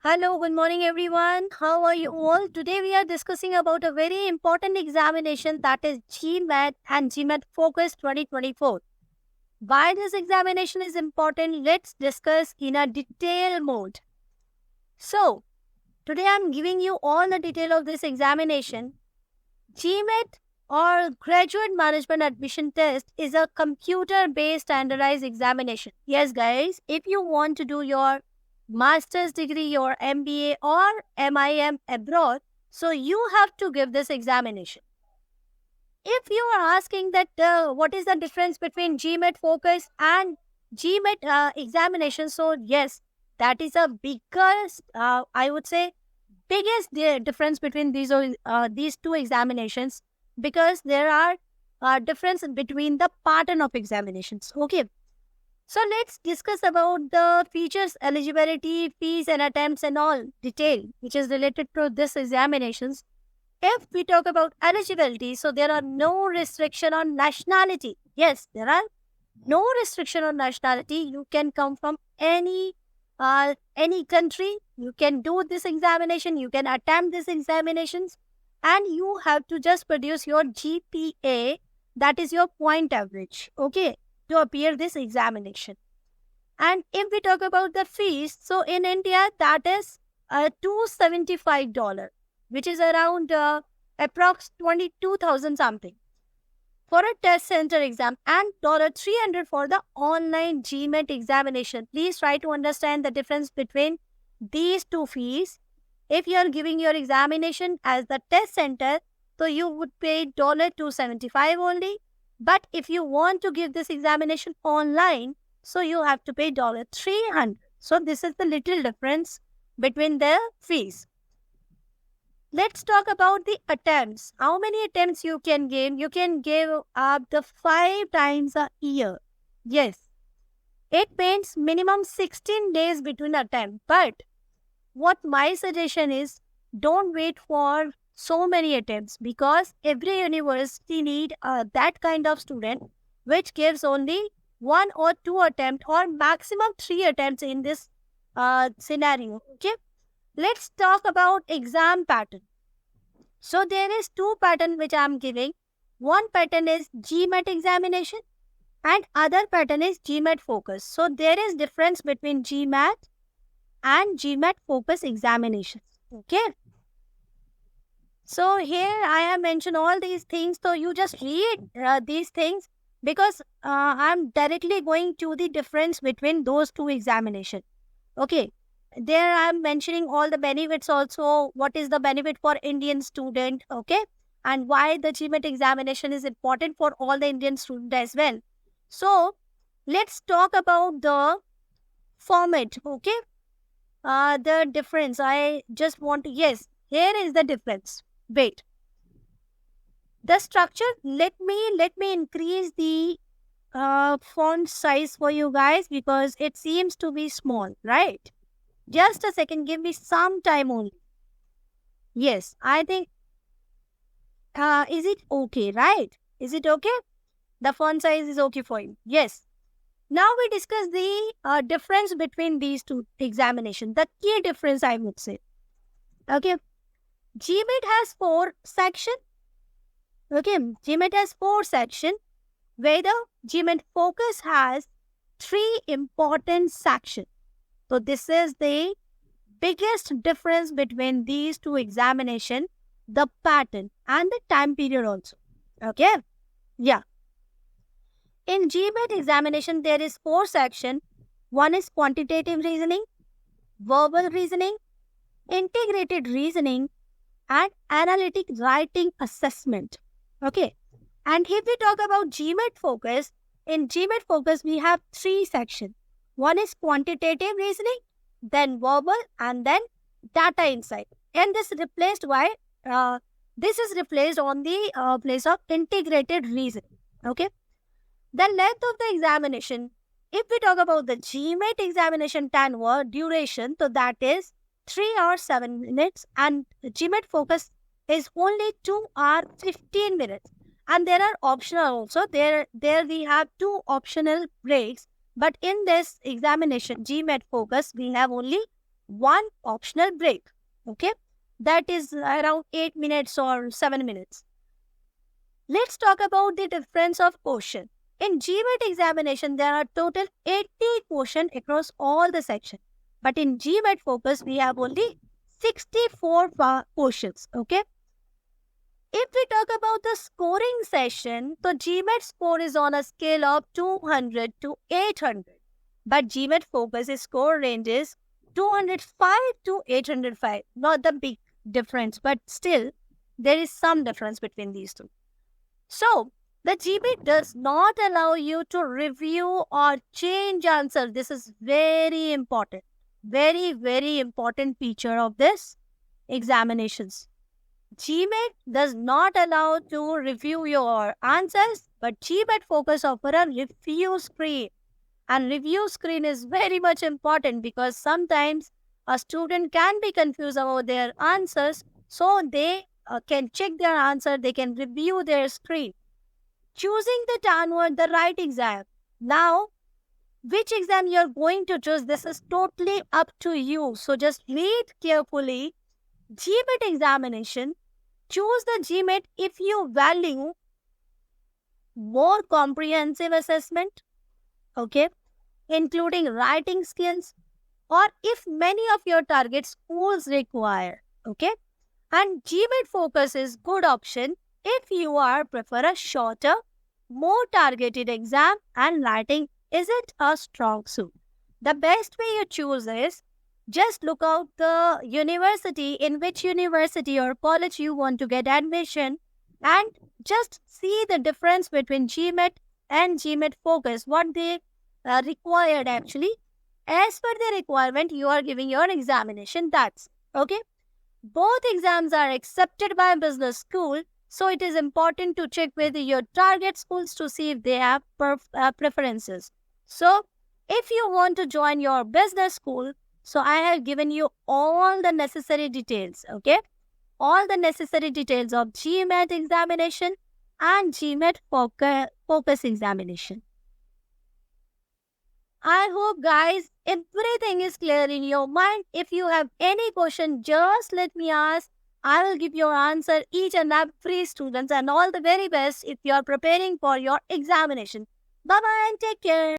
Hello, good morning everyone. How are you all? Today we are discussing about a very important examination that is GMAT and GMAT Focus 2024. Why this examination is important, let's discuss in a detail mode. So, today I am giving you all the detail of this examination. GMAT or Graduate Management Admission Test is a computer-based standardized examination. Yes guys, if you want to do your master's degree, your MBA or MIM abroad, so you have to give this examination. If you are asking that what is the difference between GMAT Focus and GMAT examination, so yes, that is a biggest, I would say, biggest difference between these two examinations, because there are difference between the pattern of examinations. Okay. So let's discuss about the features, eligibility, fees and attempts and all detail which is related to this examinations. If we talk about eligibility, so there are no restriction on nationality. Yes, there are no restriction on nationality. You can come from any country. You can do this examination. You can attempt these examinations, and you have to just produce your GPA, that is your point average. Okay, to appear this examination. And if we talk about the fees, so in India that is $275, which is around approx 22,000 something for a test center exam, and $300 for the online GMAT examination. Please try to understand the difference between these two fees. If you are giving your examination as the test center, so you would pay $275 only. But if you want to give this examination online, so you have to pay $300. So this is the little difference between the fees. Let's talk about the attempts. How many attempts you can give? You can give up to 5 times a year. Yes. It means minimum 16 days between attempt. But what my suggestion is, don't wait for so many attempts, because every university need that kind of student which gives only 1 or 2 attempts or maximum 3 attempts in this scenario. Okay, let's talk about exam pattern. So there is 2 pattern which I am giving. One pattern is GMAT examination and other pattern is GMAT Focus. So there is difference between GMAT and GMAT Focus examinations. Okay. So here I have mentioned all these things. So you just read these things, because I am directly going to the difference between those two examinations. Okay. There I am mentioning all the benefits also. What is the benefit for Indian student? Okay. And why the GMAT examination is important for all the Indian student as well. So let's talk about the format. Okay. The difference. I just want to, yes, here is the difference. Wait. The structure, let me increase the font size for you guys, because it seems to be small, right? Just a second, give me some time only. Yes, I think, is it okay, right? Is it okay? The font size is okay for you. Yes. Now we discuss the difference between these two examinations. The key difference, I would say. Okay. GMAT has 4 sections. Okay, GMAT has 4 sections, where the GMAT Focus has 3 important sections. So this is the biggest difference between these two examinations, the pattern and the time period also. Okay, yeah. In GMAT examination, there is 4 sections. One is quantitative reasoning, verbal reasoning, integrated reasoning, and analytic writing assessment. Okay. And if we talk about GMAT Focus, in GMAT Focus we have 3 sections. One is quantitative reasoning, then verbal, and then data insight. And this is replaced on the place of integrated reasoning. Okay. The length of the examination, if we talk about the GMAT examination 10-word duration, so that is 3 hours 7 minutes, and GMAT Focus is only 2 hours 15 minutes. And there are optional also. There we have 2 optional breaks. But in this examination, GMAT Focus, we have only one optional break. Okay, that is around 8 minutes or 7 minutes. Let's talk about the difference of question. In GMAT examination, there are total 80 questions across all the sections. But in GMAT Focus, we have only 64 questions. Okay. If we talk about the scoring session, the GMAT score is on a scale of 200 to 800. But GMAT Focus score range is 205 to 805. Not the big difference, but still, there is some difference between these two. So, the GMAT does not allow you to review or change answer. This is very important. Very, very important feature of this examinations. GMAT does not allow to review your answers, but GMAT Focus offer a review screen. And review screen is very much important because sometimes a student can be confused about their answers, so they can check their answer, they can review their screen. Choosing the right exam. Now, which exam you are going to choose, this is totally up to you. So just read carefully. GMAT examination. Choose the GMAT if you value more comprehensive assessment, okay, including writing skills, or if many of your target schools require, okay. And GMAT Focus is good option if you are prefer a shorter, more targeted exam and writing isn't a strong suit. The best way you choose is just look out the university, in which university or college you want to get admission, and just see the difference between GMAT and GMAT Focus, what they required actually. As per the requirement, you are giving your examination. That's okay. Both exams are accepted by business school, so it is important to check with your target schools to see if they have preferences. So, if you want to join your business school, so I have given you all the necessary details, okay? All the necessary details of GMAT examination and GMAT Focus examination. I hope, guys, everything is clear in your mind. If you have any question, just let me ask. I will give your answer each and every students, and all the very best if you are preparing for your examination. Bye-bye and take care.